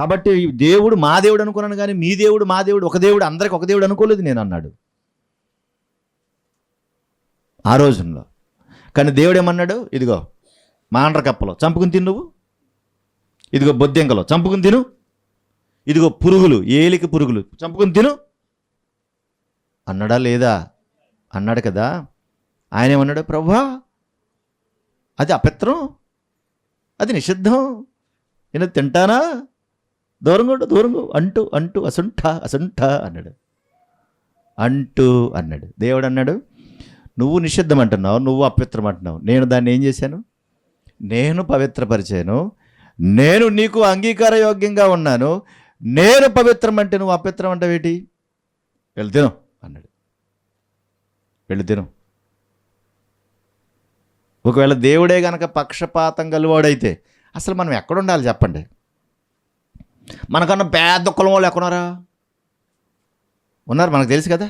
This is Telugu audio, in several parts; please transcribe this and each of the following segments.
కాబట్టి దేవుడు మా దేవుడు అనుకున్నాను, కానీ మీ దేవుడు మా దేవుడు ఒక దేవుడు, అందరికి ఒక దేవుడు అనుకోలేదు నేను అన్నాడు ఆ రోజుల్లో. కానీ దేవుడు ఏమన్నాడు, ఇదిగో మాండ్ర కప్పలో చంపుకుని తిను నువ్వు, ఇదిగో బొద్దెంకలో చంపుకుని తిను, ఇదిగో పురుగులు, ఏలిక పురుగులు చంపుకుని తిను అన్నాడా లేదా? అన్నాడు కదా. ఆయన ఏమన్నాడు, ప్రభువా అది అపవిత్రం, అది నిషిద్ధం, నేను తింటానా, దూరంగా అంటూ అంటూ అసుంఠ అన్నాడు. అన్నాడు. దేవుడు అన్నాడు, నువ్వు నిషిద్ధం అంటున్నావు, నువ్వు అపవిత్రం అంటున్నావు, నేను దాన్ని ఏం చేశాను, నేను పవిత్రపరిచాను, నేను నీకు అంగీకార యోగ్యంగా ఉన్నాను, నేను పవిత్రం అంటే నువ్వు అపవిత్రం అంటావేటి, వెళ్ళి తిను అన్నాడు. వెళ్ళి తిను. ఒకవేళ దేవుడే గనక పక్షపాతం గలవాడైతే అసలు మనం ఎక్కడుండాలి చెప్పండి? మనకన్నా పెద్ద కులం వాళ్ళు ఎక్కడున్నారా? ఉన్నారు, మనకు తెలుసు కదా.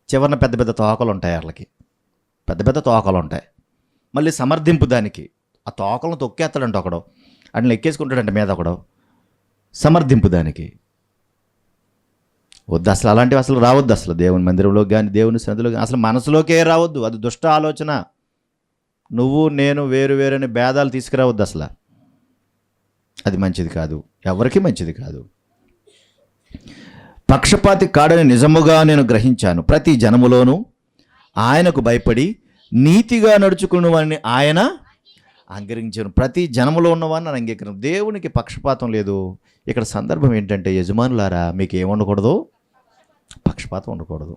చివరిన పెద్ద పెద్ద తోకలు ఉంటాయి, వాళ్ళకి పెద్ద పెద్ద తోకలు ఉంటాయి. మళ్ళీ సమర్థింపు దానికి, ఆ తోకలను తొక్కేస్తాడంట ఒకడు, అట్లా ఎక్కేసుకుంటాడంట మీద ఒకడు, సమర్థింపు దానికి. వద్దు అసలు, అలాంటివి అసలు రావద్దు అసలు. దేవుని మందిరంలోకి కానీ దేవుని సన్నిధిలో కానీ అసలు మనసులోకే రావద్దు. అది దుష్ట ఆలోచన. నువ్వు నేను వేరు వేరని భేదాలు తీసుకురావద్దు అసలు. అది మంచిది కాదు, ఎవరికి మంచిది కాదు. పక్షపాతి కాడని నిజముగా నేను గ్రహించాను. ప్రతి జనములోనూ ఆయనకు భయపడి నీతిగా నడుచుకున్న వాడిని ఆయన అంగీకరించాను. ప్రతి జనములో ఉన్నవాడిని నేను అంగీకరించాను. దేవునికి పక్షపాతం లేదు. ఇక్కడ సందర్భం ఏంటంటే, యజమానులారా మీకు ఏముండకూడదు, పక్షపాతం ఉండకూడదు.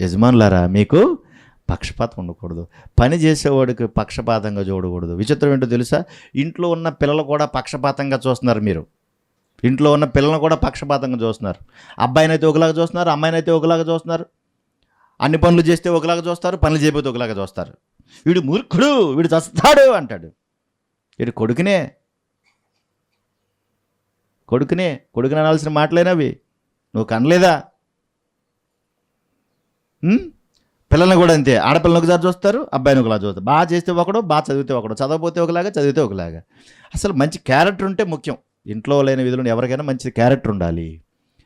యజమానులారా మీకు పక్షపాతం ఉండకూడదు. పని చేసేవాడికి పక్షపాతంగా చూడకూడదు. విచిత్రం ఏంటో తెలుసా? ఇంట్లో ఉన్న పిల్లలు కూడా పక్షపాతంగా చూస్తున్నారు. మీరు ఇంట్లో ఉన్న పిల్లలను కూడా పక్షపాతంగా చూస్తున్నారు. అబ్బాయినైతే ఒకలాగా చూస్తున్నారు, అమ్మాయినైతే ఒకలాగా చూస్తున్నారు. అన్ని పనులు చేస్తే ఒకలాగా చూస్తారు, పనులు చేయకపోతే ఒకలాగా చూస్తారు. వీడు మూర్ఖుడు, వీడు చస్తాడు అంటాడు. వీడు కొడుకునే అనాల్సిన మాటలేనవి. నువ్వు కనలేదా? పిల్లల్ని కూడా అంతే. ఆడపిల్లని ఒకసారి చూస్తారు, అబ్బాయిని ఒకలా చూస్తారు. బాగా చేస్తే ఒకడు, బాగా చదివితే ఒకడు, చదవకపోతే ఒకలాగా, చదివితే ఒకలాగా. అసలు మంచి క్యారెక్టర్ ఉంటే ముఖ్యం. ఇంట్లో లేని విధులను ఎవరికైనా మంచి క్యారెక్టర్ ఉండాలి,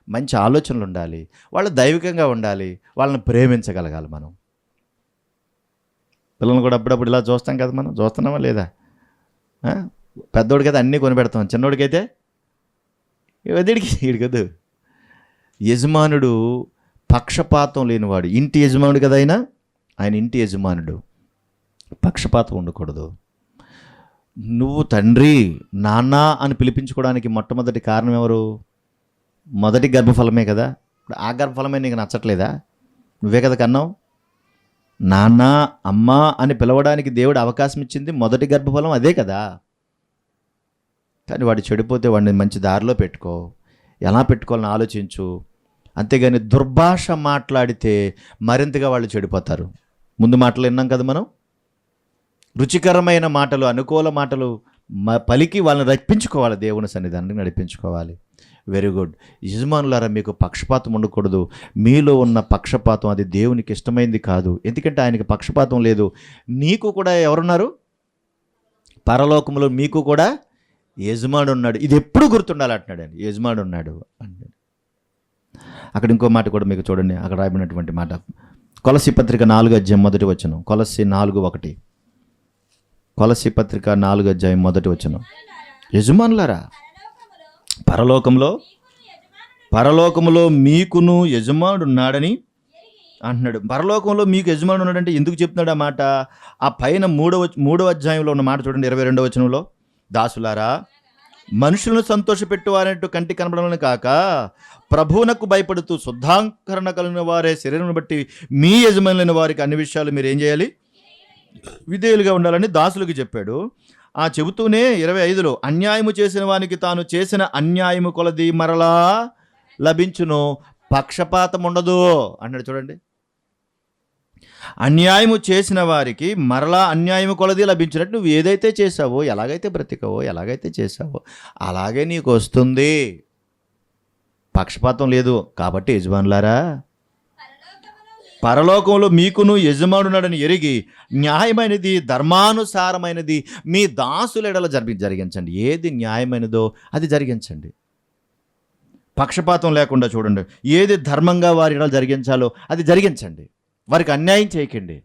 మంచి ఆలోచనలు ఉండాలి, వాళ్ళు దైవికంగా ఉండాలి, వాళ్ళని ప్రేమించగలగాలి. మనం పిల్లల్ని కూడా అప్పుడప్పుడు ఇలా చూస్తాం కదా. మనం చూస్తున్నామా లేదా? పెద్దోడికైతే అన్నీ కొనిపెడతాం, చిన్నోడికైతే వీడికదు. యజమానుడు పక్షపాతం లేనివాడు, ఇంటి యజమానుడు కదా ఆయన ఇంటి యజమానుడు. పక్షపాతం ఉండకూడదు. నువ్వు తండ్రి నాన్న అని పిలిపించుకోవడానికి మొట్టమొదటి కారణం ఎవరు? మొదటి గర్భఫలమే కదా. ఇప్పుడు ఆ గర్భఫలమే నీకు నచ్చట్లేదా? నువ్వే కదా కన్నావు. నాన్న అమ్మ అని పిలవడానికి దేవుడు అవకాశం ఇచ్చింది మొదటి గర్భఫలం అదే కదా. కానీ వాడు చెడిపోతే వాడిని మంచి దారిలో పెట్టుకో, ఎలా పెట్టుకోవాలని ఆలోచించు. అంతేగాని దుర్భాష మాట్లాడితే మరింతగా వాళ్ళు చెడిపోతారు. ముందు మాటలు విన్నాం కదా మనం. రుచికరమైన మాటలు, అనుకూల మాటలు పలికి వాళ్ళని రప్పించుకోవాలి, దేవుని సన్నిధానానికి నడిపించుకోవాలి. Very good. యజమానులారా మీకు పక్షపాతం ఉండకూడదు. మీలో ఉన్న పక్షపాతం అది దేవునికి ఇష్టమైంది కాదు. ఎందుకంటే ఆయనకి పక్షపాతం లేదు. నీకు కూడా ఎవరున్నారు? పరలోకములో మీకు కూడా యజమానుడు ఉన్నాడు. ఇది ఎప్పుడు గుర్తుండాలి అంటున్నాడు ఆయన. యజమానుడు ఉన్నాడు అన్నాడు. అక్కడ ఇంకో మాట కూడా మీకు చూడండి, అక్కడ రాయబడినటువంటి మాట. కొలస్సీ పత్రిక 4:1 కొలస్సీ 4:1 కొలస్సీ పత్రిక 4:1 యజమానులారా పరలోకములో మీకును యజమానుడు ఉన్నాడని అంటున్నాడు. పరలోకంలో మీకు యజమానుడు ఉన్నాడంటే ఎందుకు చెప్తున్నాడు ఆ మాట? ఆ పైన 3వ అధ్యాయంలో ఉన్న మాట చూడండి, 22వ వచనంలో. దాసులారా మనుషులను సంతోషపెట్టువారంటూ కంటి కనబడలను కాక ప్రభువునకు భయపడుతూ శుద్ధాంకరణ కలిగిన వారే శరీరం బట్టి మీ యజమానులైన వారికి అన్ని విషయాలు మీరు ఏం చేయాలి? విధేయులుగా ఉండాలని దాసులకు చెప్పాడు. చెబుతూనే 25లో అన్యాయము చేసిన వానికి తాను చేసిన అన్యాయము కొలది మరలా లభించును, పక్షపాతం ఉండదు అన్నాడు. చూడండి, అన్యాయము చేసిన వారికి మరలా అన్యాయము కొలది లభించినట్టు నువ్వు ఏదైతే చేసావో, ఎలాగైతే బ్రతికావో, ఎలాగైతే చేసావో అలాగే నీకు వస్తుంది. పక్షపాతం లేదు. కాబట్టి యజమానులారా పరలోకంలో మీకును యజమానున్నాడని ఎరిగి న్యాయమైనది ధర్మానుసారమైనది మీ దాసుల ఎడల జరిగించండి. ఏది న్యాయమైనదో అది జరిగించండి. పక్షపాతం లేకుండా చూడండి. ఏది ధర్మంగా వారి ఎడల జరిగించాలో అది జరిగించండి. వారికి అన్యాయం చేయకండి.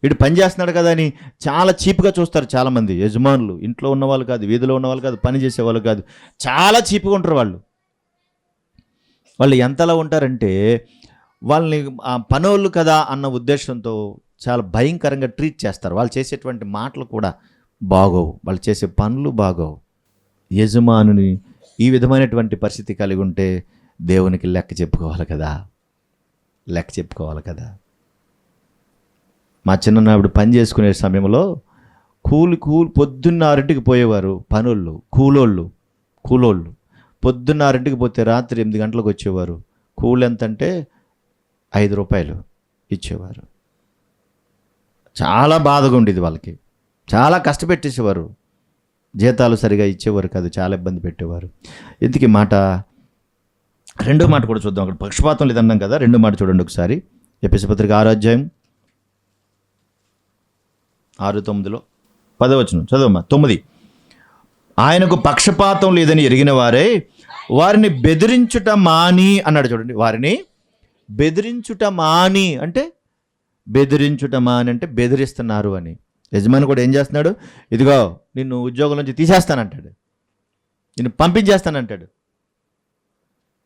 వీడు పని చేస్తున్నాడు కదా అని చాలా చీప్గా చూస్తారు చాలామంది యజమానులు. ఇంట్లో ఉన్నవాళ్ళు కాదు, వీధిలో ఉన్నవాళ్ళు కాదు, పని చేసేవాళ్ళు కాదు, చాలా చీప్గా ఉంటారు వాళ్ళు. వాళ్ళు ఎంతలా ఉంటారంటే వాళ్ళని పనోళ్ళు కదా అన్న ఉద్దేశంతో చాలా భయంకరంగా ట్రీట్ చేస్తారు. వాళ్ళు చేసేటువంటి మాటలు కూడా బాగోవు, వాళ్ళు చేసే పనులు బాగోవు. యజమానుని ఈ విధమైనటువంటి పరిస్థితి కలిగి ఉంటే దేవునికి లెక్క చెప్పుకోవాలి కదా. మా చిన్ననాడు పని చేసుకునే సమయంలో కూలి పొద్దున్న 6ంటికి పోయేవారు పనులు, కూలోళ్ళు పొద్దున్న 6ంటికి పోతే రాత్రి 8 గంటలకు వచ్చేవారు. కూలి ఎంత అంటే 5 రూపాయలు ఇచ్చేవారు. చాలా బాధగా ఉండేది వాళ్ళకి, చాలా కష్టపెట్టేసేవారు. జీతాలు సరిగా ఇచ్చేవారు కాదు, చాలా ఇబ్బంది పెట్టేవారు. ఎందుకు ఈ మాట? రెండో మాట కూడా చూద్దాం. అక్కడ పక్షపాతం లేదన్నాం కదా, రెండో మాట చూడండి ఒకసారి. ఎఫెసీ పత్రిక 6వ అధ్యాయం 6:9 10వ వచనం చదవమ్మా. 9 ఆయనకు పక్షపాతం లేదని ఎరిగిన వారే వారిని బెదిరించుట మాని అన్నాడు. చూడండి, వారిని బెదిరించుట మాని అంటే బెదిరిస్తున్నారు అని. యజమాని కూడా ఏం చేస్తున్నాడు? ఇదిగో నిన్ను ఉద్యోగం నుంచి తీసేస్తానంటాడు, నిన్ను పంపించేస్తానంటాడు,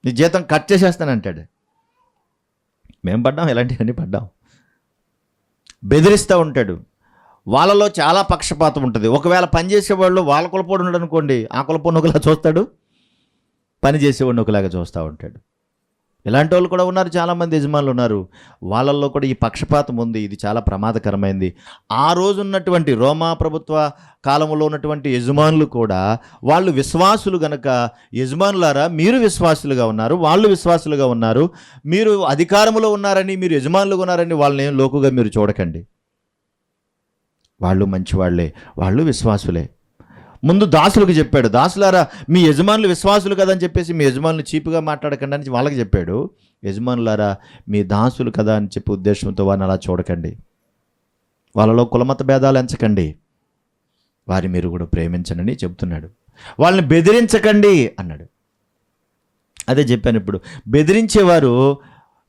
నీ జీతం కట్ చేసేస్తానంటాడు. మేము పడ్డాం, ఇలాంటివన్నీ పడ్డాం. బెదిరిస్తూ ఉంటాడు. వాళ్ళలో చాలా పక్షపాతం ఉంటుంది. ఒకవేళ పని చేసేవాళ్ళు వాళ్ళ కులపోడు ఉన్నాడు అనుకోండి, ఆ కులపోడు ఒకలా చూస్తాడు, పని చేసేవాడిని ఒకలాగా చూస్తూ ఉంటాడు. ఇలాంటి వాళ్ళు కూడా ఉన్నారు, చాలామంది యజమానులు ఉన్నారు. వాళ్ళల్లో కూడా ఈ పక్షపాతం ఉంది. ఇది చాలా ప్రమాదకరమైంది. ఆ రోజు ఉన్నటువంటి రోమా ప్రభుత్వ కాలంలో ఉన్నటువంటి యజమానులు కూడా వాళ్ళు విశ్వాసులు గనక, యజమానులారా మీరు విశ్వాసులుగా ఉన్నారు, వాళ్ళు విశ్వాసులుగా ఉన్నారు, మీరు అధికారంలో ఉన్నారని, మీరు యజమానులుగా ఉన్నారని వాళ్ళని లోకుగా మీరు చూడకండి. వాళ్ళు మంచివాళ్లే, వాళ్ళు విశ్వాసులే. ముందు దాసులకు చెప్పాడు, దాసులారా మీ యజమానులు విశ్వాసులు కదా అని చెప్పేసి మీ యజమానులు చీపుగా మాట్లాడకండి అని వాళ్ళకి చెప్పాడు. యజమానులారా మీ దాసులు కదా అని చెప్పే ఉద్దేశంతో వారిని అలా చూడకండి, వాళ్ళలో కులమత భేదాలు ఎంచకండి, వారి మీరు కూడా ప్రేమించండి చెప్తున్నాడు. వాళ్ళని బెదిరించకండి అన్నాడు. అదే చెప్పాను. ఇప్పుడు బెదిరించేవారు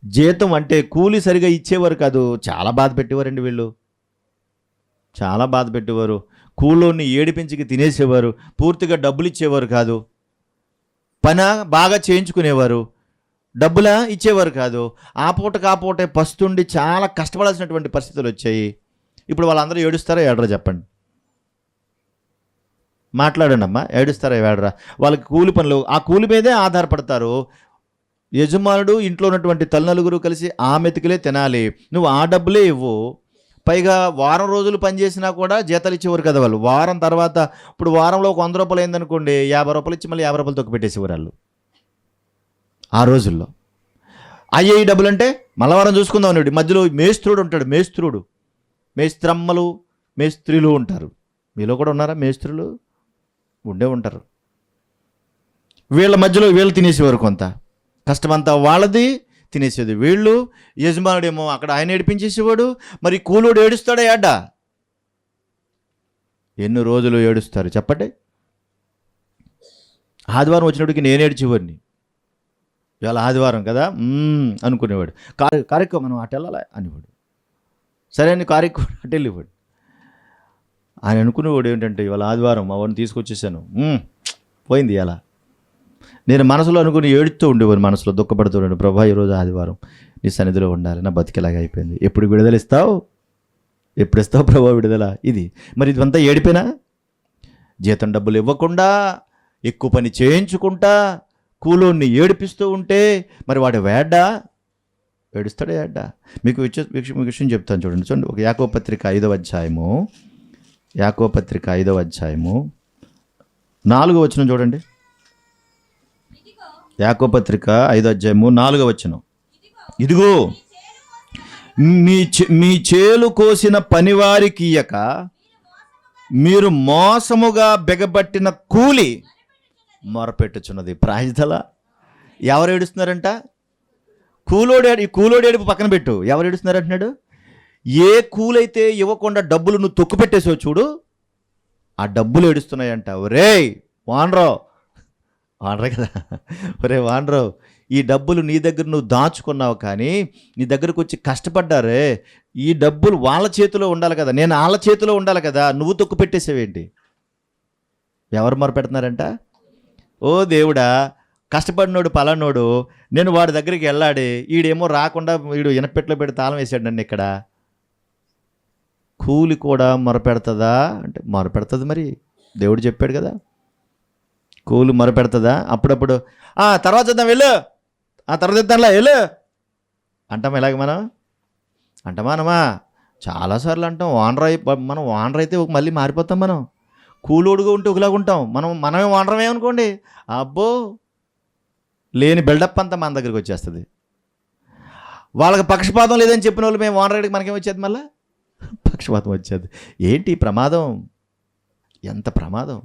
జీతం అంటే కూలి సరిగా ఇచ్చేవారు కాదు, చాలా బాధ పెట్టేవారండి వీళ్ళు, చాలా బాధ పెట్టేవారు. కూలోని ఏడిపించికి తినేసేవారు, పూర్తిగా డబ్బులు ఇచ్చేవారు కాదు, పని బాగా చేయించుకునేవారు, డబ్బులా ఇచ్చేవారు కాదు. ఆ పూటే పస్తుండి చాలా కష్టపడాల్సినటువంటి పరిస్థితులు వచ్చాయి. ఇప్పుడు వాళ్ళందరూ ఏడుస్తారా ఏడరా చెప్పండి? మాట్లాడండి అమ్మా, ఏడుస్తారా ఏడరా? వాళ్ళకి కూలి పనులు, ఆ కూలి మీదే ఆధారపడతారు. యజమానుడు ఇంట్లో ఉన్నటువంటి తల్లినలుగురు కలిసి ఆ మెతుకులే తినాలి, నువ్వు ఆ డబ్బులే ఇవ్వు. పైగా వారం రోజులు పనిచేసినా కూడా జీతాలు ఇచ్చేవారు కదా వాళ్ళు. వారం తర్వాత ఇప్పుడు వారంలో ఒక 100 రూపాయలు అయిందనుకోండి, 50 రూపాయలు ఇచ్చి మళ్ళీ 50 రూపాయలు తొక్కు పెట్టేసేవారు వాళ్ళు ఆ రోజుల్లో. అయ్యే డబ్బులు అంటే మలవారం చూసుకుందాం అన్నాడు. మధ్యలో మేస్త్రుడు ఉంటాడు, మేస్త్రమ్మలు, మేస్త్రీలు ఉంటారు. మీలో కూడా ఉన్నారా మేస్త్రులు? ఉండే ఉంటారు. వీళ్ళ మధ్యలో వీళ్ళు తినేసేవారు, కొంత కష్టమంతా వాళ్ళది తినేసేది వీళ్ళు. యజమానుడేమో అక్కడ ఆయన ఏడిపించేసేవాడు, మరి కూలోడు ఏడుస్తాడా ఏడ్డా? ఎన్ని రోజులు ఏడుస్తారు చెప్పండి? ఆదివారం వచ్చినప్పటికి నేను ఏడ్చేవాడిని. ఇవాళ ఆదివారం కదా అనుకునేవాడు. కార్యక్రమం మనం అటు వెళ్ళాలి అనేవాడు. సరే అని కార్యక్రమం అటు వెళ్ళేవాడు. ఆయన అనుకునేవాడు ఏంటంటే ఇవాళ ఆదివారం మా వాడిని తీసుకొచ్చేసాను, పోయింది ఇలా. నేను మనసులో అనుకుని ఏడుస్తూ ఉండేవాడు, మనసులో దుఃఖపడుతూ ఉండే, ప్రభా ఈరోజు ఆదివారం నీ సన్నిధిలో ఉండాలి, నా బతికేలాగా అయిపోయింది, ఎప్పుడు విడుదల ఇస్తావు, ఎప్పుడు ఇస్తావు ప్రభా విడుదల? ఇది మరి ఇదంతా ఏడిపోయినా, జీతం డబ్బులు ఇవ్వకుండా ఎక్కువ పని చేయించుకుంటా కూలోని ఏడిపిస్తూ ఉంటే మరి వాడు ఏడుస్తాడే ఏడ్డా? మీకు విషయం చెప్తాను చూడండి. ఒక యాకోబు పత్రిక 5వ అధ్యాయము, యాకోబు పత్రిక 5వ అధ్యాయము 4వ వచనం చూడండి. యాకోబు పత్రిక 5వ అధ్యాయము 4వ వచనం. ఇదిగో మీ చేలు కోసిన పనివారికి ఇయ్యక మీరు మోసముగా బెగబట్టిన కూలి మొరపెట్టుచున్నది. ప్రాయదల ఎవరు ఏడుస్తున్నారంట? ఈ కూలోడు ఏడుపు పక్కన పెట్టు. ఎవరు ఏడుస్తున్నారు అంటున్నాడు? ఏ కూలైతే ఇవ్వకుండా డబ్బులు నువ్వు తొక్కు పెట్టేసావు చూడు, ఆ డబ్బులు ఏడుస్తున్నాయంట. ఒరేయ్ వానరావు, వానరే కదా, ఒరే వానరావు, ఈ డబ్బులు నీ దగ్గర నువ్వు దాచుకున్నావు, కానీ నీ దగ్గరకు వచ్చి కష్టపడ్డారే, ఈ డబ్బులు వాళ్ళ చేతిలో ఉండాలి కదా, నేను వాళ్ళ చేతిలో ఉండాలి కదా, నువ్వు తొక్కు పెట్టేసావేంటి? ఎవరు మొరపెడుతున్నారంట? ఓ దేవుడా, కష్టపడినోడు పలానోడు, నేను వాడి దగ్గరికి వెళ్ళాడి, ఈడేమో రాకుండా వీడు ఇనపెట్లో పెట్టి తాళం వేసాడు నన్ను ఇక్కడ. కూలి కూడా మొరపెడుతుందా అంటే మొరపెడుతుంది. మరి దేవుడు చెప్పాడు కదా, కూలి మొరపెడుతుందా? అప్పుడప్పుడు తర్వాత చూద్దాం వెళ్ళు, తర్వాత ఇద్దాంలా వెళ్ళు అంటాం. ఇలాగ మనం అంటమానమా? చాలాసార్లు అంటాం. మనం ఓనర్ అయితే మళ్ళీ మారిపోతాం. మనం కూలోడుగా ఉంటే ఒకలాగా ఉంటాం. మనమే ఓనరమే అనుకోండి, అబ్బో లేని బిల్డప్ అంతా మన దగ్గరికి వచ్చేస్తుంది. వాళ్ళకి పక్షపాతం లేదని చెప్పిన వాళ్ళు మేము ఓనర్, మనకేం వచ్చేది? మళ్ళీ పక్షపాతం వచ్చేది. ఏంటి ప్రమాదం? ఎంత ప్రమాదం!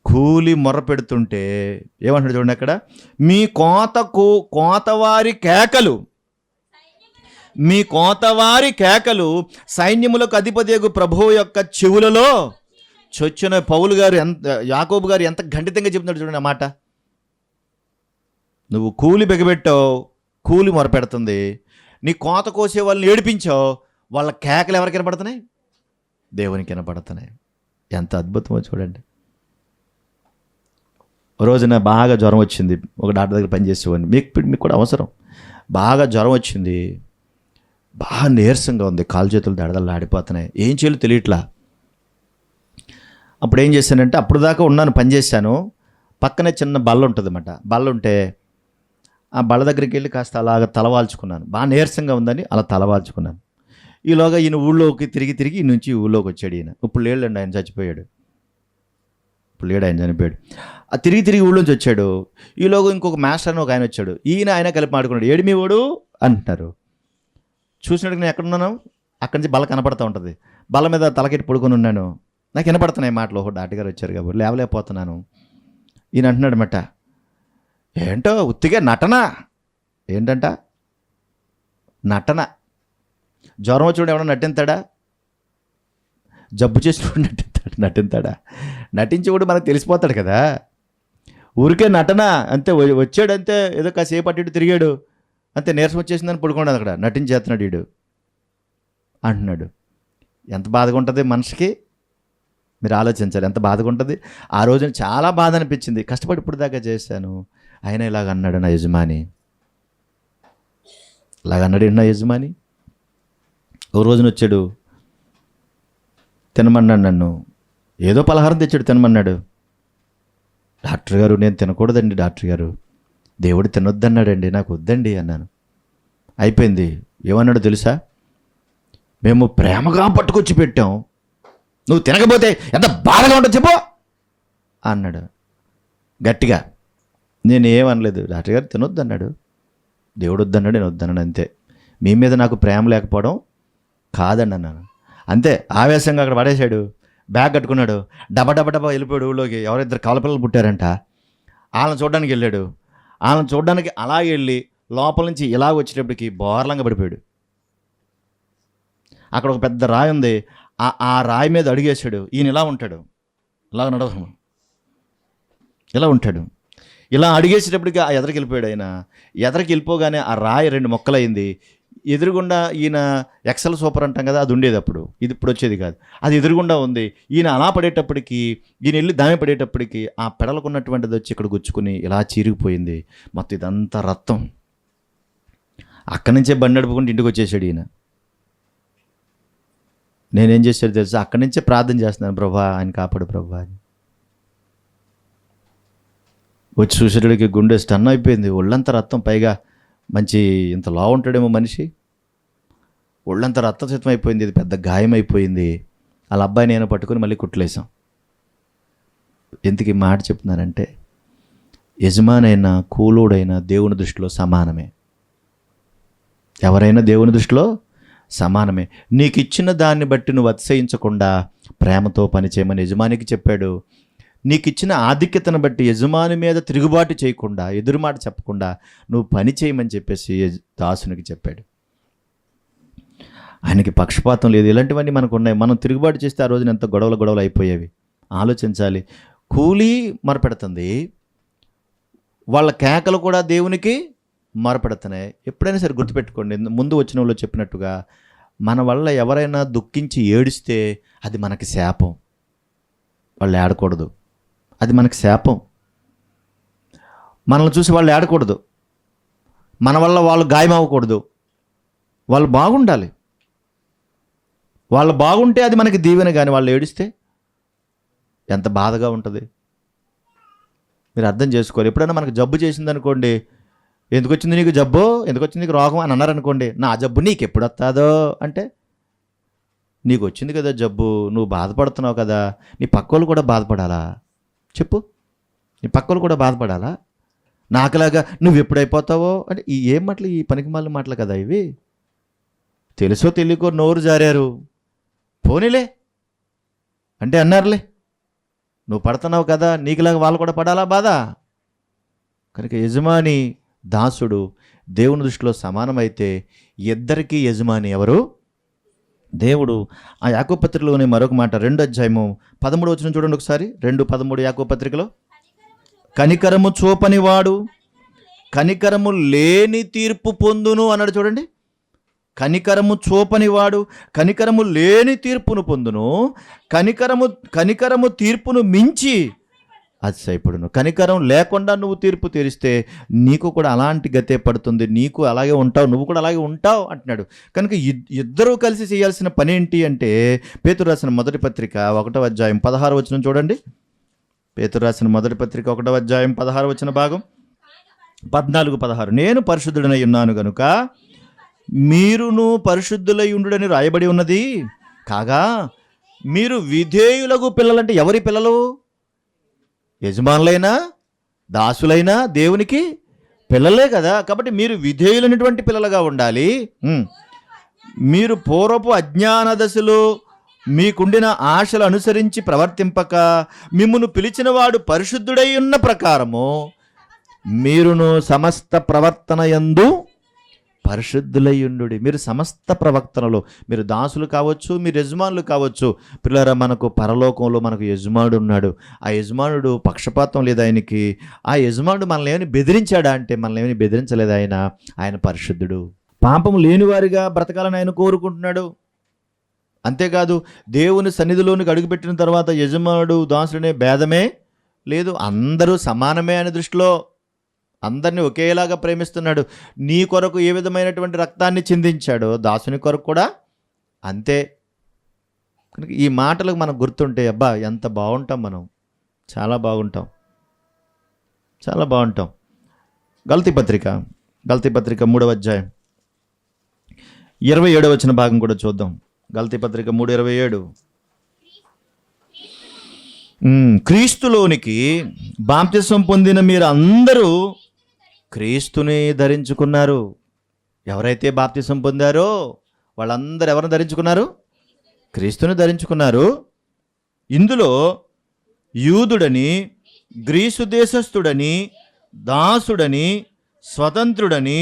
కూలి మొర్ర పెడుతుంటే ఏమంటాడు చూడండి అక్కడ, మీ కోతవారి కేకలు, మీ కోతవారి కేకలు సైన్యములకు అధిపతియగు ప్రభువు యొక్క చెవులలో చొచ్చిన. పౌలు గారు యాకోబు గారు ఎంత ఖండితంగా చెప్తున్నాడు చూడండి ఆ మాట. నువ్వు కూలి బిగబెట్టావు, కూలి మొరపెడుతుంది. నీ కోత కోసే వాళ్ళని ఏడిపించావు, వాళ్ళ కేకలు ఎవరికి వినపడుతున్నాయి? దేవునికి వినపడుతున్నాయి. ఎంత అద్భుతమో చూడండి. రోజున బాగా జ్వరం వచ్చింది. ఒక డాక్టర్ దగ్గర పనిచేసేవాడిని. మీకు కూడా అవసరం. బాగా జ్వరం వచ్చింది, బాగా నీరసంగా ఉంది, కాలు చేతులు దడదలు ఆడిపోతున్నాయి, ఏం చేయాలో తెలియట్లా. అప్పుడు ఏం చేశానంటే, అప్పుడు దాకా ఉన్నాను, పనిచేశాను, పక్కనే చిన్న బల్ల ఉంటుంది అన్నమాట. బల్ల ఉంటే ఆ బల్ల దగ్గరికి వెళ్ళి కాస్త అలాగ తలవాల్చుకున్నాను. బాగా నీరసంగా ఉందని అలా తలవాల్చుకున్నాను. ఈలోగా ఈయన ఊళ్ళోకి తిరిగి ఈ నుంచి ఊళ్ళోకి వచ్చాడు. ఈయన ఇప్పుడు లేడండి, ఆయన చచ్చిపోయాడు. ఇప్పుడు లేడు, ఆయన చనిపోయాడు. ఆ తిరిగి ఊళ్ళోంచి వచ్చాడు. ఈలోగా ఇంకొక మాస్టర్ అని ఒక ఆయన వచ్చాడు. ఆయన కలిపి మాడుకున్నాడు. ఏడు మీ వాడు అంటున్నారు. చూసినట్టు నేను ఎక్కడున్నాను, అక్కడి నుంచి బల్ల కనపడుతూ ఉంటుంది. బల్ల మీద తలకెట్టి పడుకొని ఉన్నాను. నాకు వినపడుతున్నాయి మాటలు. ఓహో డాక్టర్ గారు వచ్చారు కాబట్టి లేవలేకపోతున్నాను. ఈయన అంటున్నాడు అన్నమాట, ఏంటో ఉత్తిగా నటన. ఏంటంట? నటన. జ్వరం వచ్చి ఎవడన్నా నటింతాడా? జబ్బు చేసినప్పుడు నటింతాడా? నటించి కూడా మనకు తెలిసిపోతాడు కదా. ఊరికే నటన అంతే. వచ్చాడు అంతే, ఏదో కాసేపు అటు ఇటు తిరిగాడు అంతే, నీరసం వచ్చేసిందని పడుకోండి అక్కడ, నటించేస్తున్నాడు వీడు అంటున్నాడు. ఎంత బాధగా ఉంటుంది మనిషికి, మీరు ఆలోచించాలి ఎంత బాధగా ఉంటుంది. ఆ రోజున చాలా బాధ అనిపించింది. కష్టపడి ఇప్పుడు దాకా చేశాను, ఆయన ఇలాగ అన్నాడు నా యజమాని. ఇలాగ అన్నాడు నా యజమాని. ఓ రోజున వచ్చాడు, తినమన్నాడు నన్ను, ఏదో పలహారం తెచ్చాడు, తినమన్నాడు. డాక్టర్ గారు నేను తినకూడదండి డాక్టర్ గారు, దేవుడు తినొద్దన్నాడండి, నాకు వద్దండి అన్నాను. అయిపోయింది. ఏమన్నాడు తెలుసా? మేము ప్రేమగా పట్టుకొచ్చి పెట్టాం, నువ్వు తినకపోతే ఎంత బాధగా ఉంటుంది చెప్పు అన్నాడు గట్టిగా. నేను ఏమనలేదు. డాక్టర్ గారు తినొద్దన్నాడు, దేవుడు వద్దన్నాడు, నేను వద్దన్నాడు, అంతే. మీ మీద నాకు ప్రేమ లేకపోవడం కాదండి అన్నాను. అంతే, ఆవేశంగా అక్కడ పడేశాడు. బ్యాగ్ కట్టుకున్నాడు, డబా వెళ్ళిపోయాడు ఊళ్ళోకి. ఎవరిద్దరు కవలపిల్లలు పుట్టారంట, వాళ్ళని చూడడానికి వెళ్ళాడు. వాళ్ళని చూడడానికి అలా వెళ్ళి లోపల నుంచి ఇలా వచ్చేటప్పటికి బోర్లంగా పడిపోయాడు. అక్కడ ఒక పెద్ద రాయి ఉంది, ఆ రాయి మీద అడిగేశాడు. ఈయన ఇలా ఉంటాడు, ఇలా నడవను, ఇలా ఉంటాడు. ఇలా అడిగేసేటప్పటికి ఆ ఎదరికి వెళ్ళిపోయాడు. ఆయన ఎదరికి వెళ్ళిపోగానే ఆ రాయి 2 ముక్కలైంది. ఎదురుగుండా ఈయన ఎక్సెల్ సూపర్ అంటాం కదా, అది ఉండేది అప్పుడు, ఇది ఇప్పుడు వచ్చేది కాదు. అది ఎదురుగుండా ఉంది. ఈయన అలా పడేటప్పటికి, ఈయన వెళ్ళి దాని పడేటప్పటికి ఆ పెడలకు ఉన్నటువంటిది వచ్చి ఇక్కడ గుచ్చుకుని ఇలా చీరిగిపోయింది. మొత్తం ఇదంతా రక్తం. అక్కడి నుంచే బండి నడుపుకుంటూ ఇంటికి వచ్చేసాడు ఈయన. నేనేం చేశాడు తెలుసా? అక్కడి నుంచే ప్రార్థన చేస్తున్నాను, ప్రభా ఆయన కాపాడు ప్రభా అని. వచ్చి చూసేటడికి గుండె స్టన్ అయిపోయింది, ఒళ్ళంతా రక్తం. పైగా మంచి ఇంత లా ఉంటాడేమో మనిషి, ఒళ్ళంతా రక్తసితం అయిపోయింది, ఇది పెద్ద గాయం అయిపోయింది. వాళ్ళ అబ్బాయి నేను పట్టుకుని మళ్ళీ కుట్లేసాం. ఎందుకు ఈ మాట చెప్తున్నానంటే, యజమానైనా కూలోడైనా దేవుని దృష్టిలో సమానమే. ఎవరైనా దేవుని దృష్టిలో సమానమే. నీకు ఇచ్చిన దాన్ని బట్టి నువ్వు అతిశయించకుండా ప్రేమతో పనిచేయమని యజమానికి చెప్పాడు. నీకు ఇచ్చిన ఆధిక్యతను బట్టి యజమాని మీద తిరుగుబాటు చేయకుండా, ఎదురుమాట చెప్పకుండా నువ్వు పని చేయమని చెప్పేసి దాసునికి చెప్పాడు. ఆయనకి పక్షపాతం లేదు. ఇలాంటివన్నీ మనకు ఉన్నాయి. మనం తిరుగుబాటు చేస్తే ఆ రోజున ఎంత గొడవలు అయిపోయేవి. ఆలోచించాలి. కూలీ మొరపెడుతుంది, వాళ్ళ కేకలు కూడా దేవునికి మొరపెడుతున్నాయి. ఎప్పుడైనా సరే గుర్తుపెట్టుకోండి, ముందు వచ్చిన వాళ్ళు చెప్పినట్టుగా మన వల్ల ఎవరైనా దుఃఖించి ఏడిస్తే అది మనకి శాపం. వాళ్ళు ఏడకూడదు, అది మనకి శాపం. మనల్ని చూసి వాళ్ళు ఏడకూడదు, మన వల్ల వాళ్ళు గాయమవ్వకూడదు. వాళ్ళు బాగుండాలి. వాళ్ళు బాగుంటే అది మనకి దీవెన. కానీ వాళ్ళు ఏడిస్తే ఎంత బాధగా ఉంటుంది మీరు అర్థం చేసుకోవాలి. ఎప్పుడైనా మనకు జబ్బు చేసిందనుకోండి, ఎందుకు వచ్చింది నీకు జబ్బు, ఎందుకు వచ్చింది నీకు రోగం అని అన్నారనుకోండి, నా జబ్బు నీకు ఎప్పుడు వస్తుందో అంటే, నీకు వచ్చింది కదా జబ్బు, నువ్వు బాధపడుతున్నావు కదా, నీ పక్కోళ్ళు కూడా బాధపడాలా? చెప్పు, నీ పక్కోళ్ళు కూడా బాధపడాలా? నాకులాగా నువ్వు ఎప్పుడైపోతావో అంటే ఏం మాటలు, ఈ పనికిమాలిన మాటలు కదా ఇవి. తెలుసో తెలియకో నోరు జారారు, పోనీలే అంటే అన్నారులే, నువ్వు పడుతున్నావు కదా, నీకులాగా వాళ్ళు కూడా పడాలా బాధ? కనుక యజమాని దాసుడు దేవుని దృష్టిలో సమానమైతే ఇద్దరికీ యజమాని ఎవరు? దేవుడు. ఆ యాకోబు పత్రికలోనే మరొక మాట, 2వ అధ్యాయము 13వ వచనం చూడండి ఒకసారి. 2:13 యాకోబు పత్రికలో, కనికరము చూపని వాడు కనికరము లేని తీర్పు పొందును అన్నాడు. చూడండి, కనికరము చూపనివాడు కనికరము లేని తీర్పును పొందును, కనికరము తీర్పును మించి అతిశయపడును. కనికరం లేకుండా నువ్వు తీర్పు తీరిస్తే నీకు కూడా అలాంటి గతే పడుతుంది, నీకు అలాగే ఉంటావు, నువ్వు కూడా అలాగే ఉంటావు అంటున్నాడు. కనుక ఇద్దరూ కలిసి చేయాల్సిన పని ఏంటి అంటే, పేతురు రాసిన మొదటి పత్రిక 1వ అధ్యాయం 16వ వచనం చూడండి. పేతురు రాసిన మొదటి పత్రిక 1వ అధ్యాయం 16వ వచన భాగం, 14-16. నేను పరిశుద్ధుడనై ఉన్నాను గనుక మీరును పరిశుద్ధులై ఉండుడని రాయబడి ఉన్నది. కాగా మీరు విధేయులకు పిల్లలంటే ఎవరి పిల్లలు? యజమానులైనా దాసులైనా దేవునికి పిల్లలే కదా. కాబట్టి మీరు విధేయులైనటువంటి పిల్లలుగా ఉండాలి. మీరు పూర్వపు అజ్ఞాన దశలో మీకుండిన ఆశలు అనుసరించి ప్రవర్తింపక, మిమ్మును పిలిచిన వాడు పరిశుద్ధుడై ఉన్న ప్రకారము మీరును సమస్త ప్రవర్తన యందు పరిశుద్ధులయ్యుండు. మీరు సమస్త ప్రవర్తనలో, మీరు దాసులు కావచ్చు, మీరు యజమానులు కావచ్చు. పిల్లరా, మనకు పరలోకంలో మనకు యజమానుడు ఉన్నాడు. ఆ యజమానుడు పక్షపాతం లేదు ఆయనకి. ఆ యజమానుడు మనల్ని ఏమైనా బెదిరించాడా అంటే మనల్ని ఏమైనా బెదిరించలేదు. ఆయన పరిశుద్ధుడు. పాపం లేనివారిగా బ్రతకాలని ఆయన కోరుకుంటున్నాడు. అంతేకాదు, దేవుని సన్నిధిలోనికి అడుగుపెట్టిన తర్వాత యజమానుడు దాసుడనే భేదమే లేదు, అందరూ సమానమే అనే దృష్టిలో అందరినీ ఒకేలాగా ప్రేమిస్తున్నాడు. నీ కొరకు ఏ విధమైనటువంటి రక్తాన్ని చిందించాడో దాసుని కొరకు కూడా అంతే. కనుక ఈ మాటలకు మనకు గుర్తుంటే అబ్బా ఎంత బాగుంటాం మనం, చాలా బాగుంటాం, చాలా బాగుంటాం. గలతీ పత్రిక 3వ అధ్యాయం 27వ వచన భాగం కూడా చూద్దాం. గలతీ పత్రిక 3:27. క్రీస్తులోనికి బాప్తిసం పొందిన మీరు అందరూ క్రీస్తుని ధరించుకున్నారు. ఎవరైతే బాప్తిసం పొందారో వాళ్ళందరూ ఎవరిని ధరించుకున్నారు? క్రీస్తుని ధరించుకున్నారు. ఇందులో యూదుడని, గ్రీసు దేశస్థుడని, దాసుడని, స్వతంత్రుడని,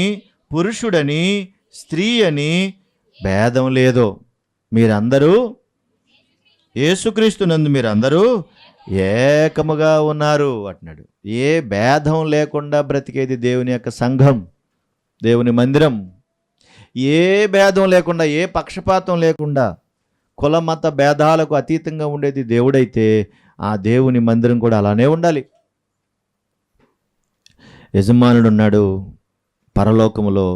పురుషుడని, స్త్రీ అని భేదం లేదు. మీరందరూ యేసుక్రీస్తునందు మీరందరూ ఏకముగా ఉన్నారు అంటున్నాడు. ఏ భేదం లేకుండా బ్రతికేది దేవుని యొక్క సంఘం, దేవుని మందిరం. ఏ భేదం లేకుండా, ఏ పక్షపాతం లేకుండా, కుల మత భేదాలకు అతీతంగా ఉండేది దేవుడైతే ఆ దేవుని మందిరం కూడా అలానే ఉండాలి. యజమానుడు ఉన్నాడు పరలోకములో.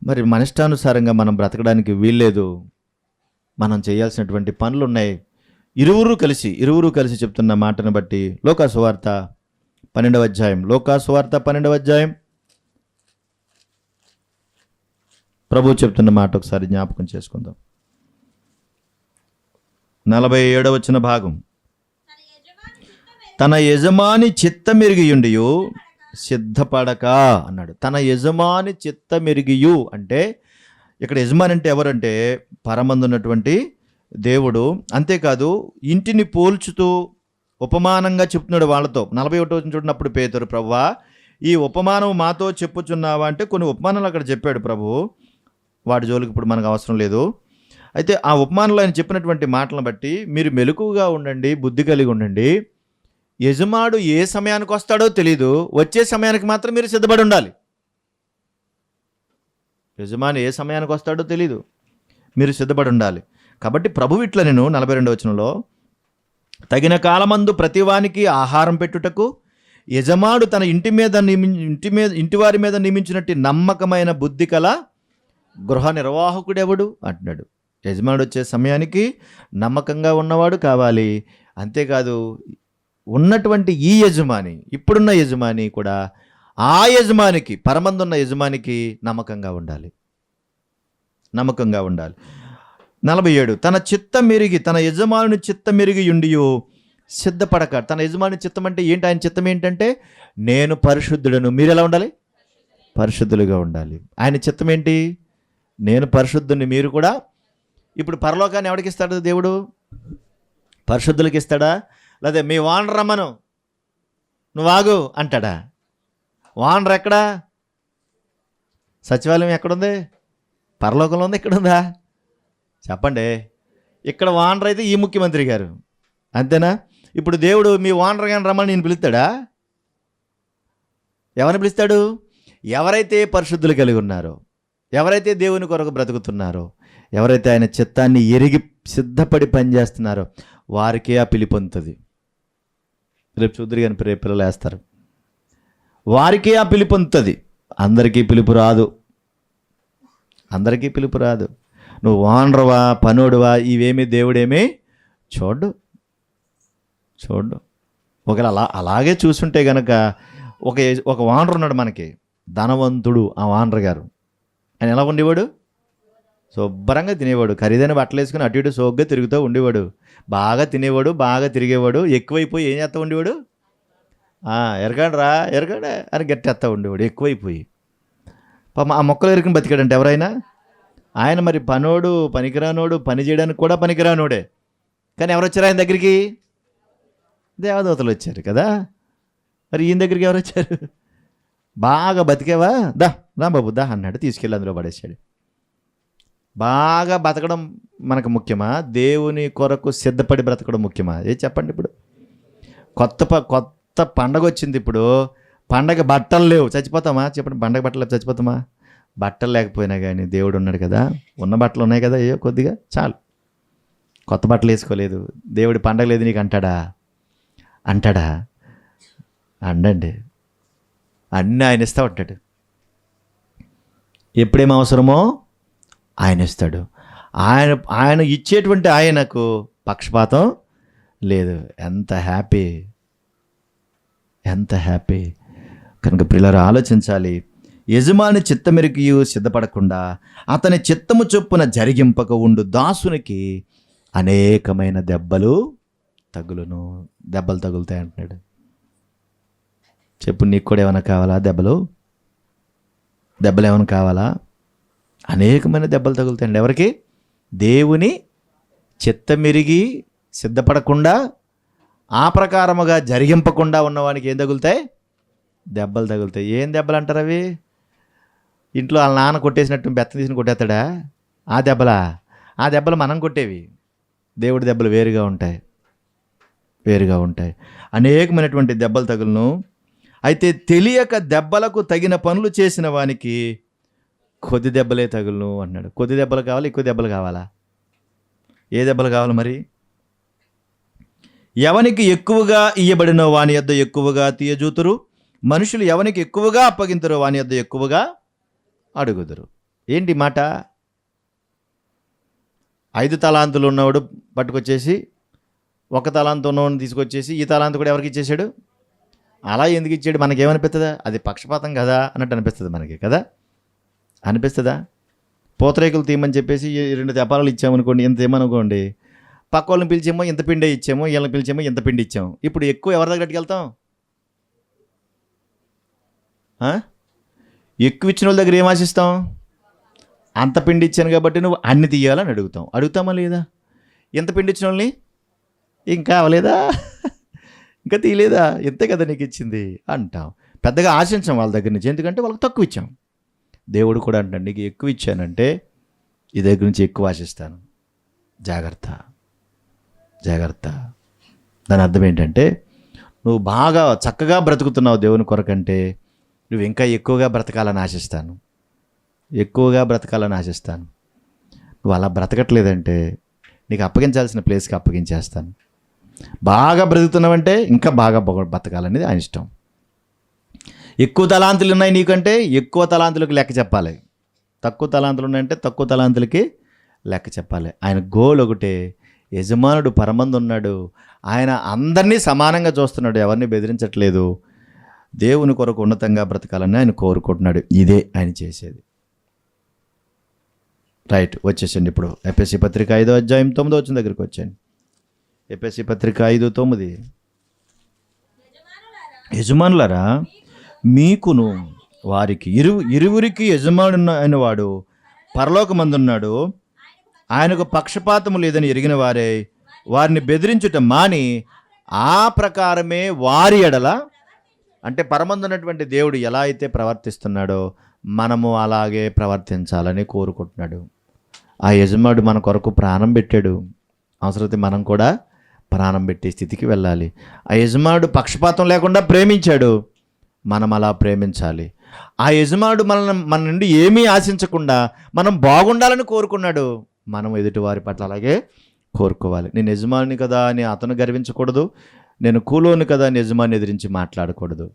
మరి మన ఇష్టానుసారంగా మనం బ్రతకడానికి వీల్లేదు. మనం చేయాల్సినటువంటి పనులు ఉన్నాయి. ఇరువురు కలిసి చెప్తున్న మాటను బట్టి లూకాసు వార్త 12వ అధ్యాయం ప్రభు చెప్తున్న మాట ఒకసారి జ్ఞాపకం చేసుకుందాం. 47వ వచన భాగం, తన యజమాని చిత్తమెరిగియుండియు సిద్ధపడక అన్నాడు. తన యజమాని చిత్తమెరిగియు అంటే ఇక్కడ యజమాని అంటే ఎవరంటే పరమందున్నటువంటి దేవుడు. అంతేకాదు, ఇంటిని పోల్చుతూ ఉపమానంగా చెప్తున్నాడు వాళ్ళతో. 41 చూడనప్పుడు పేతురు, ప్రభువా ఈ ఉపమానం మాతో చెప్పుచున్నావా అంటే కొన్ని ఉపమానాలు అక్కడ చెప్పాడు ప్రభువు. వాటి జోలికి ఇప్పుడు మనకు అవసరం లేదు. అయితే ఆ ఉపమానంలో ఆయన చెప్పినటువంటి మాటలను బట్టి మీరు మెలకువగా ఉండండి, బుద్ధి కలిగి ఉండండి. యజమానుడు ఏ సమయానికి వస్తాడో తెలీదు, వచ్చే సమయానికి మాత్రం మీరు సిద్ధపడి ఉండాలి. యజమాని ఏ సమయానికి వస్తాడో తెలీదు, మీరు సిద్ధపడి ఉండాలి. కాబట్టి ప్రభు ఇట్లా నేను 42వ వచనంలో, తగిన కాలమందు ప్రతివానికి ఆహారం పెట్టుటకు యజమానుడు తన ఇంటివారి మీద నియమించినట్టు నమ్మకమైన బుద్ధి కల గృహ నిర్వాహకుడెవడు అంటున్నాడు. యజమానుడు వచ్చే సమయానికి నమ్మకంగా ఉన్నవాడు కావాలి. అంతేకాదు ఉన్నటువంటి ఈ యజమాని, ఇప్పుడున్న యజమాని కూడా ఆ యజమానికి, పరమందున్న యజమానికి నమ్మకంగా ఉండాలి. 47 తన చిత్తం మెరిగి, తన యజమానుని చిత్తం మెరిగి ఉండియు సిద్ధపడక. తన యజమాని చిత్తం అంటే ఏంటి? ఆయన చిత్తం ఏంటంటే నేను పరిశుద్ధుడను, మీరు ఎలా ఉండాలి? పరిశుద్ధులుగా ఉండాలి. ఆయన చిత్తం ఏంటి? నేను పరిశుద్ధుని, మీరు కూడా. ఇప్పుడు పరలోకాన్ని ఎవరికి ఇస్తాడు దేవుడు? పరిశుద్ధులకి ఇస్తాడా? లేదా మీ వానర్ రమ్మను, నువ్వు ఆగు అంటాడా? వానర్ ఎక్కడా? సచివాలయం ఎక్కడుంది? పరలోకంలో ఉంది, ఎక్కడుందా? చెప్పండి. ఇక్కడ వానర్ అయితే ఈ ముఖ్యమంత్రి గారు, అంతేనా? ఇప్పుడు దేవుడు మీ వానర్ గాని రమ్మని నేను పిలుస్తాడా? ఎవరిని పిలుస్తాడు? ఎవరైతే పరిశుద్ధులు కలిగి ఉన్నారో, ఎవరైతే దేవుని కొరకు బ్రతుకుతున్నారో, ఎవరైతే ఆయన చిత్తాన్ని ఎరిగి సిద్ధపడి పనిచేస్తున్నారో వారికే ఆ పిలుపు ఉంటుంది. రేపు చూద్దరు కానీ రేపు పిల్లలు వేస్తారు. వారికే ఆ పిలుపు ఉంటుంది. అందరికీ పిలుపు రాదు. నువ్వు వానరువా, పనోడువా, ఇవేమీ దేవుడేమీ చూడు. ఒకవేళ అలాగే చూస్తుంటే కనుక ఒక వానరు ఉన్నాడు మనకి, ధనవంతుడు. ఆ వానర్ గారు ఆయన ఎలా ఉండేవాడు? శుభ్రంగా తినేవాడు, ఖరీదైన బట్టలు వేసుకుని అటు ఇటు సోగ్గా తిరుగుతూ ఉండేవాడు, బాగా తినేవాడు, బాగా తిరిగేవాడు. ఎక్కువైపోయి ఏం చేస్తూ ఉండేవాడు? ఎరగాడే అని గట్టేస్తూ ఉండేవాడు ఎక్కువైపోయి. ఆ మొక్కలు ఎరుకుని బతికాడంటే ఎవరైనా? ఆయన మరి పనోడు, పనికిరానోడు, పని చేయడానికి కూడా పనికిరానోడే. కానీ ఎవరు వచ్చారు ఆయన దగ్గరికి? దేవదూతలు వచ్చారు కదా. మరి ఈయన దగ్గరికి ఎవరు వచ్చారు? బాగా బతికేవా, రా బాబు దా అన్నాడు, తీసుకెళ్ళి అందులో పడేసాడు. బాగా బతకడం మనకు ముఖ్యమా? దేవుని కొరకు సిద్ధపడి బ్రతకడం ముఖ్యమా? చెప్పండి. ఇప్పుడు కొత్త పండగ వచ్చింది. ఇప్పుడు పండగ బట్టలు లేవు, చచ్చిపోతామా? చెప్పండి. పండగ బట్టలు లేవు, చచ్చిపోతామా? బట్టలు లేకపోయినా కానీ దేవుడు ఉన్నాడు కదా, ఉన్న బట్టలు ఉన్నాయి కదా, అయ్యో కొద్దిగా చాలు. కొత్త బట్టలు వేసుకోలేదు, దేవుడి పండగ లేదు నీకు అంటాడా? అండండి. అన్నీ ఆయన ఇస్తూ ఉంటాడు. ఎప్పుడేం అవసరమో ఆయన ఇస్తాడు. ఆయన ఇచ్చేటువంటి ఆయనకు పక్షపాతం లేదు. ఎంత హ్యాపీ. కనుక ప్రియులారా ఆలోచించాలి. యజమాని చిత్తమెరికియు సిద్ధపడకుండా అతని చిత్తము చొప్పున జరిగింపక ఉండు దాసునికి అనేకమైన దెబ్బలు తగులుతాయి అంటున్నాడు. చెప్పు, నీకు కూడా ఏమైనా కావాలా? దెబ్బలు ఏమైనా కావాలా? అనేకమైన దెబ్బలు తగులుతాయండి. ఎవరికి? దేవుని చిత్తమెరిగి సిద్ధపడకుండా, ఆ ప్రకారముగా జరిగింపకుండా ఉన్నవానికి ఏం తగులుతాయి? దెబ్బలు తగులుతాయి. ఏం దెబ్బలు అంటారు అవి? ఇంట్లో వాళ్ళ నాన్న కొట్టేసినట్టు బెత్త తీసిన కొట్టేస్తాడా? ఆ దెబ్బలు మనం కొట్టేవి. దేవుడి దెబ్బలు వేరుగా ఉంటాయి. అనేకమైనటువంటి దెబ్బలు తగులును. అయితే తెలియక దెబ్బలకు తగిన పనులు చేసిన వానికి కొద్ది దెబ్బలే తగులును అన్నాడు. కొద్ది దెబ్బలు కావాలి, ఎక్కువ దెబ్బలు కావాలా? ఏ దెబ్బలు కావాలి మరి? ఎవనికి ఎక్కువగా ఇయ్యబడినో వాని యొద్ద ఎక్కువగా తీయజూతురు, మనుషులు ఎవనికి ఎక్కువగా అప్పగింతురో వాని యొద్ద ఎక్కువగా అడుగుదురు. ఏంటి మాట? 5 తలాంతులు ఉన్నవాడు పట్టుకొచ్చేసి 1 తలాంతు ఉన్నవాడిని తీసుకొచ్చేసి ఈ తలాంతు కూడా ఎవరికి ఇచ్చేసాడు? అలా ఎందుకు ఇచ్చాడు? మనకేమనిపిస్తుందా? అది పక్షపాతం కదా అన్నట్టు అనిపిస్తుంది మనకి కదా. అనిపిస్తుందా? పూతరేకులు తీయమని చెప్పేసి 2 తెపాలు ఇచ్చామనుకోండి, ఎంత ఏమనుకోండి, పక్క వాళ్ళని పిలిచేమో ఇంత పిండే ఇచ్చాము, వీళ్ళని పిలిచేమో ఇంత పిండి ఇచ్చాము. ఇప్పుడు ఎక్కువ ఎవరి దగ్గరికి వెళ్తాం? ఎక్కువ ఇచ్చిన వాళ్ళ దగ్గర ఏం ఆశిస్తాం? అంత పిండి ఇచ్చాను కాబట్టి నువ్వు అన్ని తీయాలని అడుగుతామా లేదా? ఎంత పిండి ఇచ్చిన వాళ్ళని ఇంకా అవ్వలేదా? ఇంకా తీయలేదా, ఎంతే కదా నీకు ఇచ్చింది అంటాం. పెద్దగా ఆశించాం వాళ్ళ దగ్గర నుంచి, ఎందుకంటే వాళ్ళకి తక్కువ ఇచ్చాం. దేవుడు కూడా అంటాడు, నీకు ఎక్కువ ఇచ్చానంటే ఈ దగ్గర నుంచి ఎక్కువ ఆశిస్తాను, జాగ్రత్త జాగ్రత్త. దాని అర్థం ఏంటంటే నువ్వు బాగా చక్కగా బ్రతుకుతున్నావు దేవుని కొరకంటే నువ్వు ఇంకా ఎక్కువగా బ్రతకాలని ఆశిస్తాను, ఎక్కువగా బ్రతకాలని ఆశిస్తాను. నువ్వు అలా బ్రతకట్లేదంటే నీకు అప్పగించాల్సిన ప్లేస్కి అప్పగించేస్తాను. బాగా బ్రతుకుతున్నావంటే ఇంకా బాగా బ్రతకాలనేది ఆయన ఇష్టం. ఎక్కువ తలాంతులు ఉన్నాయి నీకంటే ఎక్కువ తలాంతులకు లెక్క చెప్పాలి, తక్కువ తలాంతులు ఉన్నాయంటే తక్కువ తలాంతులకి లెక్క చెప్పాలి. ఆయన గోల్ ఒకటే, యజమానుడు పరమందు ఉన్నాడు, ఆయన అందరినీ సమానంగా చూస్తున్నాడు, ఎవరిని బెదిరించట్లేదు. దేవుని కొరకు ఉన్నతంగా బ్రతకాలని ఆయన కోరుకుంటున్నాడు. ఇదే ఆయన చేసేది. రైట్, వచ్చేసండి ఇప్పుడు ఎఫెసీ పత్రిక 5:9 దగ్గరికి వచ్చాను. ఎఫెసీ పత్రిక 5:9, యజమానులారా మీకును వారికి ఇరువురికి యజమాను అయిన వాడు పరలోకమందున్నాడు, ఆయనకు పక్షపాతము లేదని ఎరిగిన వారే వారిని బెదిరించుట మాని ఆ ప్రకారమే వారి ఎడల, అంటే పరమందున్నటువంటి దేవుడు ఎలా అయితే ప్రవర్తిస్తున్నాడో మనము అలాగే ప్రవర్తించాలని కోరుకుంటున్నాడు. ఆ యజమానుడు మన కొరకు ప్రాణం పెట్టాడు, అవసరమైతే మనం కూడా ప్రాణం పెట్టే స్థితికి వెళ్ళాలి. ఆ యజమానుడు పక్షపాతం లేకుండా ప్రేమించాడు, మనం అలా ప్రేమించాలి. ఆ యజమానుడు మన నుండి ఏమీ ఆశించకుండా మనం బాగుండాలని కోరుకున్నాడు, మనం ఎదుటివారి పట్ల అలాగే కోరుకోవాలి. నేను యజమాని కదా అని అతను గర్వించకూడదు, నేను కూలోని కదా అని యజమాని ఎదిరించి మాట్లాడకూడదు.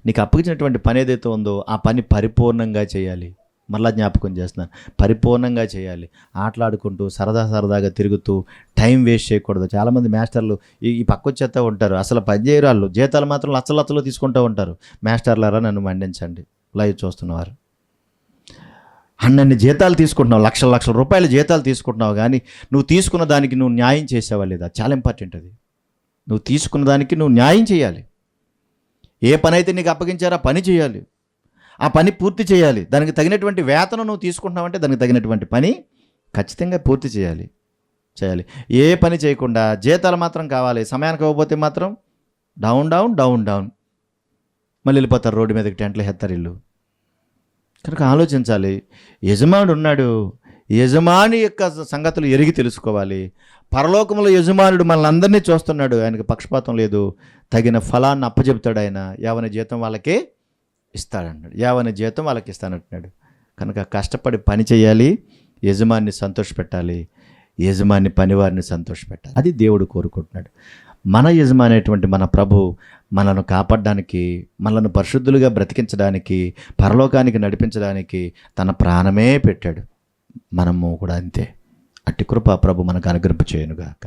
నీకు అప్పగించినటువంటి పని ఏదైతే ఉందో ఆ పని పరిపూర్ణంగా చేయాలి. మళ్ళా జ్ఞాపకం చేస్తున్నాను, పరిపూర్ణంగా చేయాలి. ఆటలాడుకుంటూ సరదాగా తిరుగుతూ టైం వేస్ట్ చేయకూడదు. చాలామంది మాస్టర్లు ఈ పక్క వచ్చేస్తూ ఉంటారు, అసలు పని చేయరు వాళ్ళు, జీతాలు మాత్రం లచ్చలు తీసుకుంటూ ఉంటారు. మాస్టర్లారా నన్ను మండించండి, లైవ్ చూస్తున్నవారు. అన్నన్ని జీతాలు తీసుకుంటున్నావు, లక్షల రూపాయల జీతాలు తీసుకుంటున్నావు, కానీ నువ్వు తీసుకున్న దానికి నువ్వు న్యాయం చేసావా లేదా? చాలా ఇంపార్టెంట్ అది. నువ్వు తీసుకున్న దానికి నువ్వు న్యాయం చేయాలి. ఏ పని అయితే నీకు అప్పగించారో ఆ పని చేయాలి, ఆ పని పూర్తి చేయాలి. దానికి తగినటువంటి వేతనం నువ్వు తీసుకుంటున్నావంటే దానికి తగినటువంటి పని ఖచ్చితంగా పూర్తి చేయాలి. ఏ పని చేయకుండా జీతాలు మాత్రం కావాలి, సమయానికి ఇవ్వకపోతే మాత్రం డౌన్ మళ్ళీ వెళ్ళిపోతారు, రోడ్డు మీదకి టెంట్లు హెత్తారు ఇల్లు. కనుక ఆలోచించాలి, యజమానుడు ఉన్నాడు, యజమాని యొక్క సంగతులు ఎరిగి తెలుసుకోవాలి. పరలోకంలో యజమానుడు మనల్ని అందరినీ చూస్తున్నాడు, ఆయనకు పక్షపాతం లేదు, తగిన ఫలాన్ని అప్పచెప్తాడు. ఆయన యావన జీతం వాళ్ళకి ఇస్తాడన్నాడు, యావన జీతం వాళ్ళకి ఇస్తానంటున్నాడు. కనుక కష్టపడి పని చేయాలి, యజమాన్ని సంతోషపెట్టాలి, యజమాని పనివారిని సంతోషపెట్టాలి. అది దేవుడు కోరుకుంటున్నాడు. మన యజమాని అయినటువంటి మన ప్రభు మనను కాపాడడానికి, మనలను పరిశుద్ధులుగా బ్రతికించడానికి, పరలోకానికి నడిపించడానికి తన ప్రాణమే పెట్టాడు. మనము కూడా అంతే. అట్టి కృప ప్రభు మనకు అనుగ్రహింపచేయునుగాక.